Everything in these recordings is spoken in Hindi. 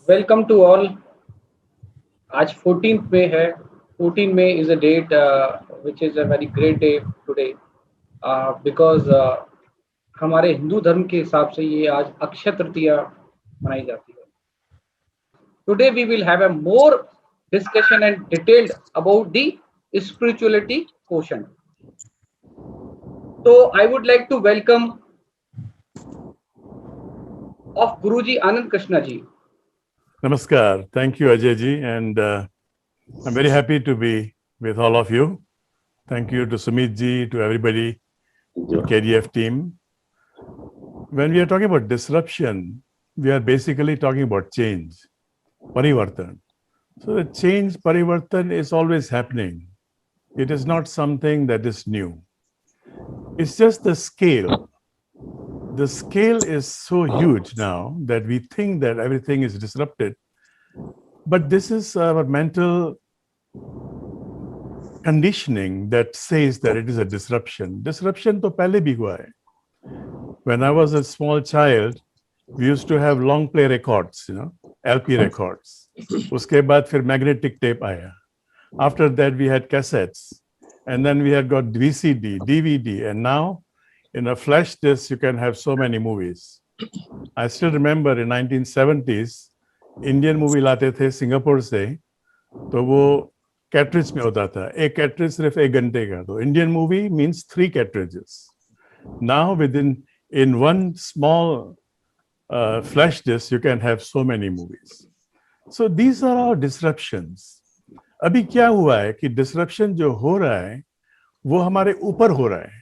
Welcome to all. आज 14th May है। 14 May is a date which is a very great day today because हमारे हिंदू धर्म के हिसाब से ये आज अक्षय तृतीया मनाई जाती है। Today we will have a more discussion and detailed about the spirituality portion. So I would like to welcome of Guruji Anand Krishna ji. Namaskar. Thank you, Ajay ji. And I'm very happy to be with all of you. Thank you to Sumit ji, to everybody, the KDF team. When we are talking about disruption, we are basically talking about change, parivartan. So the change, parivartan is always happening. It is not something that is new. It's just the scale. The scale is so huge now that we think that everything is disrupted. But this is our mental conditioning that says that it is a disruption. Disruption to pehle bhi hua hai. When I was a small child, we used to have long play records, LP records. Uske baad fir magnetic tape aaya. After that, we had cassettes. And then we had got VCD, DVD, and now in a flash disk, you can have so many movies. I still remember in 1970s, Indian movie लाते थे सिंगापुर से, तो वो cartridge में होता था. एक cartridge सिर्फ 1 घंटे का. तो Indian movie means 3 cartridges. Now in one small flash disk, you can have so many movies. So these are our disruptions. अभी क्या हुआ है कि disruption जो हो रहा है, वो हमारे ऊपर हो रहा है.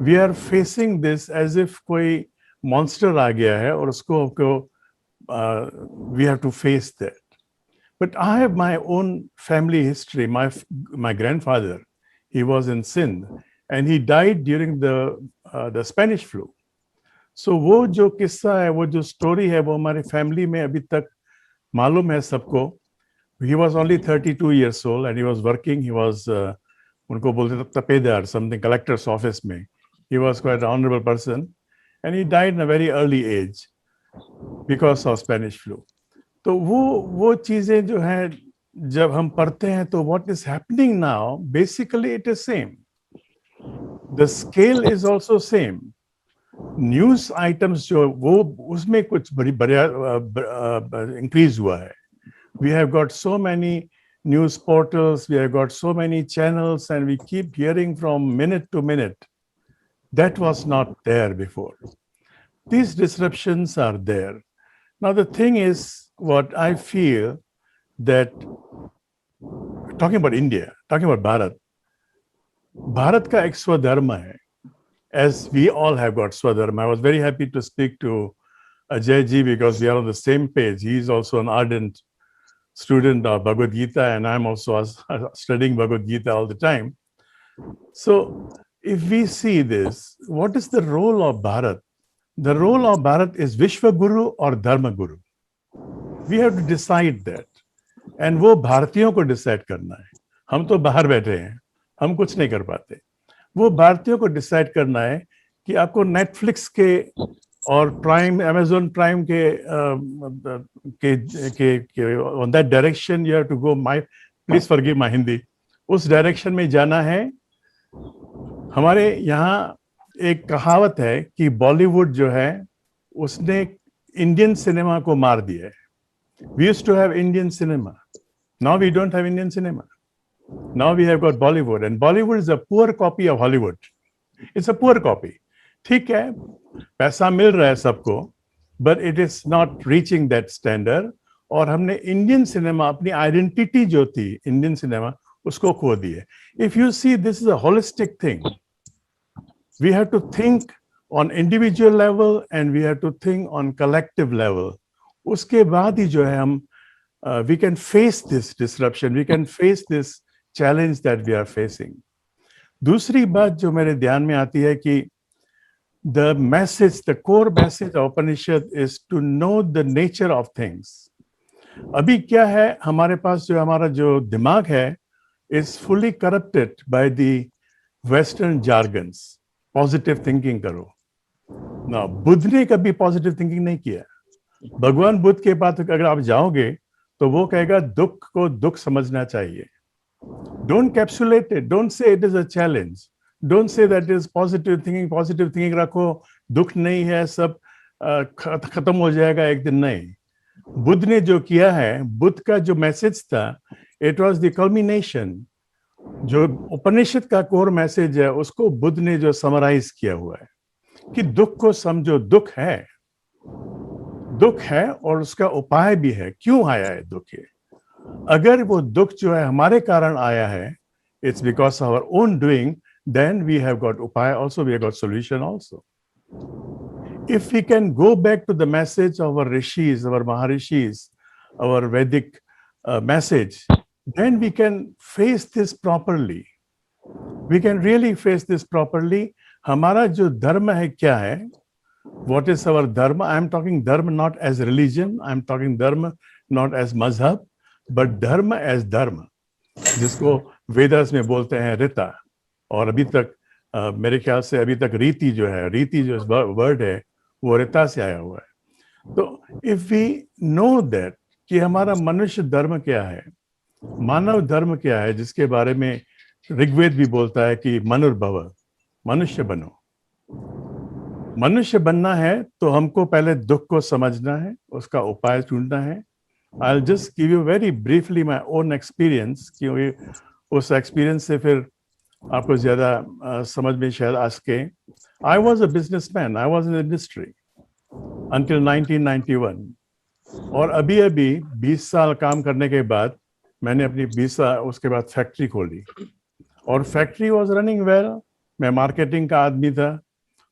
We are facing this as if कोई monster आ गया है और उसको we have to face that. But I have my own family history. My grandfather, he was in Sindh and he died during the Spanish flu. So वो जो किस्सा है, वो जो story है, वो हमारे family में अभी तक मालूम है सबको. He was only 32 years old and he was working. He was उनको बोलते थे तपेदार, something collector's office में. He was quite an honorable person and he died in a very early age because of Spanish flu. तो वो चीजें जो हैं जब हम पढ़ते हैं तो what is happening now, basically it is same. The scale is also same. News items जो वो उसमें कुछ बड़ी increase हुआ है. We have got so many news portals, we have got so many channels, and we keep hearing from minute to minute. That was not there before. These disruptions are there. Now the thing is, what I feel that, talking about India, talking about Bharat, Bharat ka ek swadharma hai, as we all have got swadharma. I was very happy to speak to Ajay ji because we are on the same page. He is also an ardent student of Bhagavad Gita, and I'm also studying Bhagavad Gita all the time. So if we see this, what is the role of Bharat? The role of Bharat is Vishwa Guru or Dharma Guru. We have to decide that. And वो भारतीयों को decide करना है. हम तो बाहर बैठे हैं, हम कुछ नहीं कर पाते. वो भारतीयों को decide करना है कि आपको Netflix के और प्राइम, Amazon प्राइम के on that direction you have to go. Please forgive my Hindi. उस डायरेक्शन में जाना है. हमारे यहाँ एक कहावत है कि बॉलीवुड जो है उसने इंडियन सिनेमा को मार दिया है. We used to have Indian cinema. Now we don't have Indian cinema. Now we have got Bollywood, and Bollywood is a poor copy of Hollywood. It's a poor copy. ठीक है, पैसा मिल रहा है सबको, but it is not reaching that standard. और हमने इंडियन सिनेमा, अपनी आइडेंटिटी जो थी इंडियन सिनेमा, उसको खो दी है. If you see, this is a holistic thing. We have to think on individual level and we have to think on collective level. उसके बाद ही जो है हम we can face this disruption, we can face this challenge that we are facing. दूसरी बात जो मेरे ध्यान में आती है कि the message, the core message of Upanishad is to know the nature of things. अभी क्या है, हमारे पास जो हमारा जो दिमाग है is fully corrupted by the Western jargons. Positive thinking करो. Now, बुद्ध ने कभी positive thinking नहीं किया. भगवान बुद्ध के पास अगर आप जाओगे तो वो कहेगा दुख को दुख समझना चाहिए. Don't capsulate it. Don't say it is a challenge. Don't say that it is positive thinking. Positive thinking रखो, दुख नहीं है, सब खत्म हो जाएगा एक दिन. नहीं. बुद्ध ने जो किया है, बुद्ध का जो मैसेज था, it was the culmination. जो उपनिषद का कोर मैसेज है, उसको बुद्ध ने जो समराइज किया हुआ है कि दुख को समझो. दुख है और उसका उपाय भी है. क्यों आया है दुख? ये अगर वो दुख जो है हमारे कारण आया है, it's because of our own doing, then we have got upaya also, we have got solution also. If we can go back to the message of our rishis, our maharishis, our Vedic message, then we can face this properly. We can really face this properly. हमारा जो धर्म है क्या है? What is our dharma? I am talking dharma not as religion. I am talking dharma not as mazhab, but dharma as dharma, जिसको वेदास में बोलते हैं ऋता. और अभी तक मेरे ख्याल से अभी तक रीति जो वर्ड है वो ऋता से आया हुआ है. तो इफ वी नो दैट कि हमारा मनुष्य धर्म क्या है, मानव धर्म क्या है, जिसके बारे में ऋग्वेद भी बोलता है कि मनुर्भव, मनुष्य बनो. मनुष्य बनना है तो हमको पहले दुख को समझना है, उसका उपाय ढूंढना है. I'll just give you very briefly my own experience, क्योंकि उस एक्सपीरियंस से फिर आपको ज्यादा समझ में शायद आ सके. I was a businessman. I was in the industry until 1991. और अभी 20 साल काम करने के बाद मैंने अपनी 20 साल उसके बाद फैक्ट्री खोली और फैक्ट्री वाज रनिंग वेल. मैं मार्केटिंग का आदमी था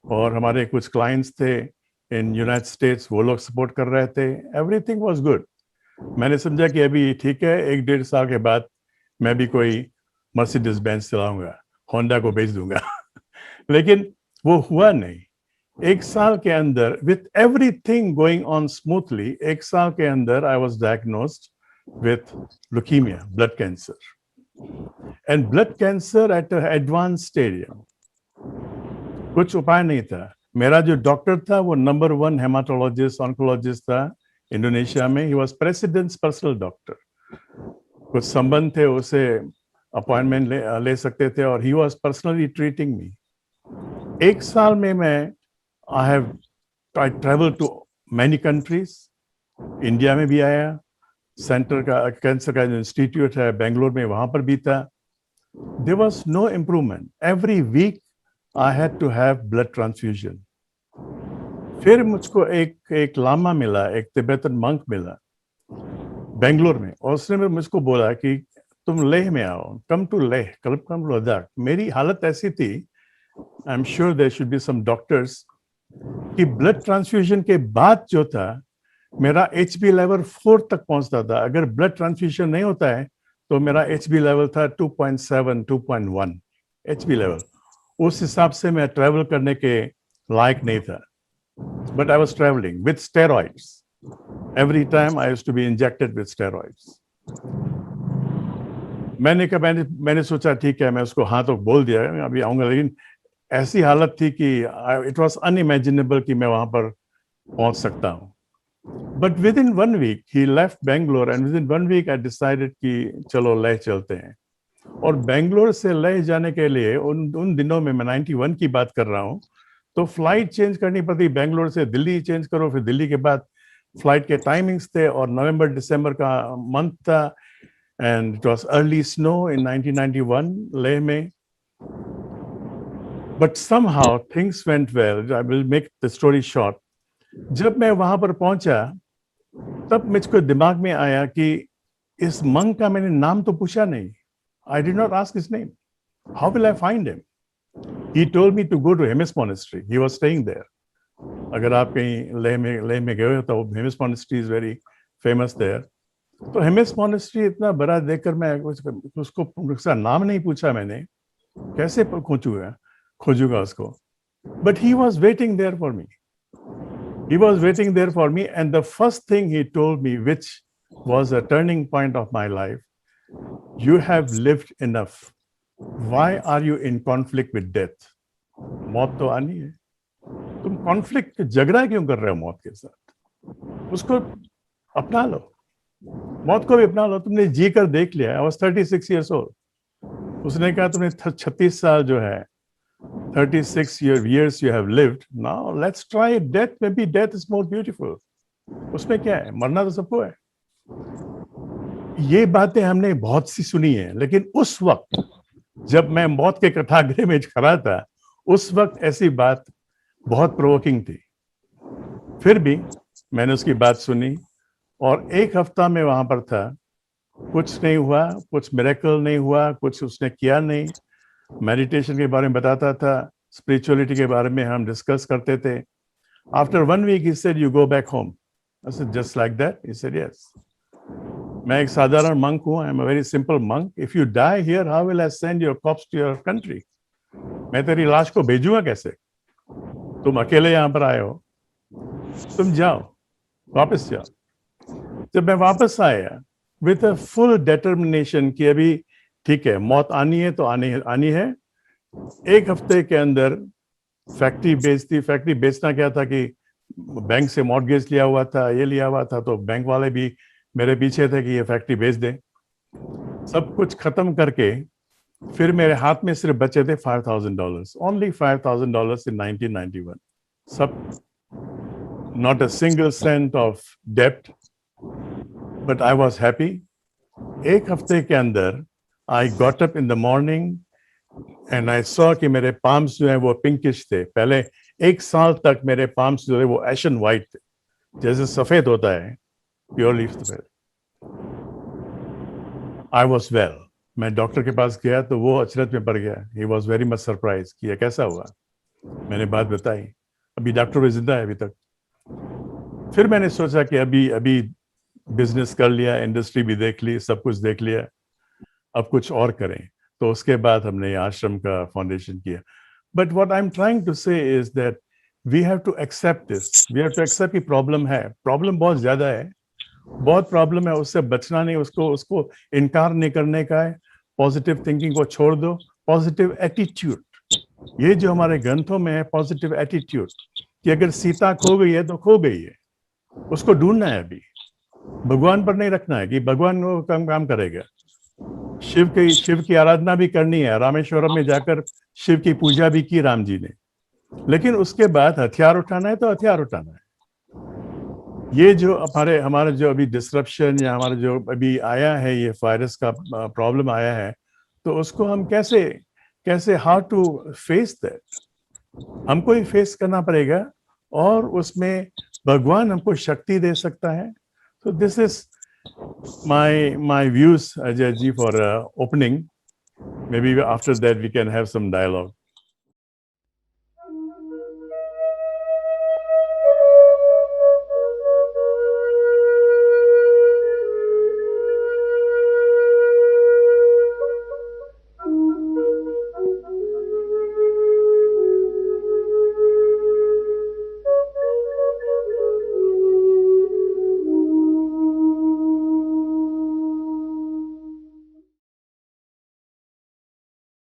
और हमारे कुछ क्लाइंट्स थे इन यूनाइटेड स्टेट्स, वो लोग सपोर्ट कर रहे थे. Everything was good. मैंने समझा कि अभी ठीक है, 1-1.5 साल के बाद मैं भी कोई मर्सिडीज बेंज चलाऊंगा, होंडा को बेच दूंगा. लेकिन वो हुआ नहीं. 1 साल के अंदर with everything going on smoothly, 1 साल के अंदर I was diagnosed with leukaemia, blood cancer, and blood cancer at advance stadium. कुछ उपाय नहीं था. मेरा जो डॉक्टर था वो नंबर 1 हेमाटोलॉजिस्ट ऑन्कोलॉजिस्ट था इंडोनेशिया में. He was president's personal doctor. कुछ संबंध थे, उसे अपॉइंटमेंट ले सकते थे और he was personally treating me. 1 साल में मैं I travel to many countries. India में भी आया, सेंटर का कैंसर का जो इंस्टीट्यूट है बेंगलोर में, वहां पर भी था. There was no improvement. Every week I had to have blood transfusion. फिर मुझको एक लामा मिला, एक तिब्बतन मंक मिला बेंगलोर में, और उसने मुझको बोला कि तुम लेह में आओ, come to Leh, come to Ladakh. मेरी हालत ऐसी थी, I am sure there should be some doctors, कि ब्लड ट्रांसफ्यूजन के बाद जो था मेरा HB लेवल 4 तक पहुंचता था. अगर ब्लड ट्रांसफ्यूजन नहीं होता है तो मेरा HB लेवल था 2.7, 2.1 HB लेवल. उस हिसाब से मैं ट्रैवल करने के लायक नहीं था. But I was travelling with steroids. Every time I used to be injected with steroids. मैंने सोचा ठीक है, मैं उसको हाँ तो बोल दिया, अभी आऊंगा. लेकिन ऐसी हालत थी कि इट वाज अनइमेजिनेबल कि मैं वहां पर पहुंच सकता हूं. बट विद इन 1 वीक ही left Bangalore, and within 1 week I decided कि चलो लेह चलते हैं. और बेंगलोर से लेह जाने के लिए उन दिनों में, मैं 91 की बात कर रहा हूँ, तो फ्लाइट चेंज करनी पड़ती. बेंगलोर से दिल्ली चेंज करो, फिर दिल्ली के बाद फ्लाइट के टाइमिंग्स थे, और नवंबर दिसंबर का मंथ था, and it was early snow in 1991 Leh में. But somehow things went well. I will make the story short. जब मैं वहां पर पहुंचा तब मुझको दिमाग में आया कि इस मंक का मैंने नाम तो पूछा नहीं. I did not ask his name. How will I find him? He told me to go to Hemis Monastery. He was staying there. अगर आप कहीं लेह में गए हो तो Hemis Monastery is very famous there. तो Hemis Monastery इतना बड़ा देखकर मैं उसका नाम नहीं पूछा मैंने. कैसे खोजूंगा उसको? But he was waiting there for me. He was waiting there for me, and the first thing he told me, which was a turning point of my life, you have lived enough. Why are you in conflict with death? मौत तो आनी है, तुम कॉन्फ्लिक्ट, झगड़ा क्यों कर रहे हो मौत के साथ? उसको अपना लो, मौत को भी अपना लो। तुमने जी कर देख लिया। I was 36 years old। उसने कहा तुमने 36 साल जो है 36 years you have lived, now let's try death, maybe death is more beautiful। उसमें क्या है, मरना तो सबको है। ये बातें हमने बहुत सी सुनी है, लेकिन उस वक्त जब मैं मौत के कठागृह में खड़ा था, उस वक्त ऐसी बात बहुत प्रोवोकिंग थी। फिर भी मैंने उसकी बात सुनी और एक हफ्ता में वहां पर था। कुछ नहीं हुआ, कुछ मिरेकल नहीं हुआ, कुछ उसने किया नहीं। मेडिटेशन के बारे में बताता था, स्पिरिचुअलिटी के बारे में हम डिस्कस करते थे। After 1 week he said, you go back home। I said, just like that? He said, yes। मैं एक साधारण मंक हूँ, I am a very simple monk. If you die here, how will I send your corpse to your country? मैं तेरी लाश को भेजूंगा कैसे? तुम अकेले यहाँ पर आए हो, तुम जाओ, वापस जाओ। जब मैं वापस आया विथ अ फुल डिटर्मिनेशन कि अभी ठीक है, मौत आनी है तो आनी है। एक हफ्ते के अंदर फैक्ट्री बेचती। फैक्ट्री बेचना क्या था कि बैंक से मॉर्गेज लिया हुआ था, ये लिया हुआ था, तो बैंक वाले भी मेरे पीछे थे कि ये फैक्ट्री बेच दे। सब कुछ खत्म करके फिर मेरे हाथ में सिर्फ बचे थे $5,000, ओनली $5,000 in 1991। सब, not a single cent of debt, but I was happy। एक हफ्ते के अंदर I got up in the morning and I saw कि मेरे palms जो हैं वो pinkish थे। पहले 1 साल तक मेरे palms जो थे वो ashen white थे, जैसे सफेद होता है, प्योरली सफेद। I was well। मैं डॉक्टर के पास गया तो वो अचरज में पड़ गया। He was very much surprised कि ये कैसा हुआ। मैंने बात बताई। अभी डॉक्टर भी जिंदा है अभी तक। फिर मैंने सोचा कि अभी बिजनेस कर लिया, इंडस्ट्री भी देख ली, सब कुछ देख लिया, अब कुछ और करें। तो उसके बाद हमने ये आश्रम का फाउंडेशन किया। But what I am trying to say is that we have to accept this. We have to accept कि प्रॉब्लम है, प्रॉब्लम बहुत ज्यादा है, बहुत प्रॉब्लम है। उससे बचना नहीं, उसको इनकार नहीं करने का है। पॉजिटिव थिंकिंग को छोड़ दो, पॉजिटिव एटीट्यूड। ये जो हमारे ग्रंथों में है, पॉजिटिव एटीट्यूड, कि अगर सीता खो गई है तो खो गई है, उसको ढूंढना है। अभी भगवान पर नहीं रखना है कि भगवान वो काम करेगा। शिव की आराधना भी करनी है। रामेश्वरम में जाकर शिव की पूजा भी की राम जी ने, लेकिन उसके बाद हथियार उठाना है तो हथियार उठाना है। ये जो हमारा जो अभी डिसरप्शन या हमारा जो अभी आया है, ये वायरस का प्रॉब्लम आया है, तो उसको हम कैसे हाउ टू फेस दैट, हमको ही फेस करना पड़ेगा। और उसमें भगवान हमको शक्ति दे सकता है। तो this is my views, Ajay ji, for opening. Maybe after that we can have some dialogue.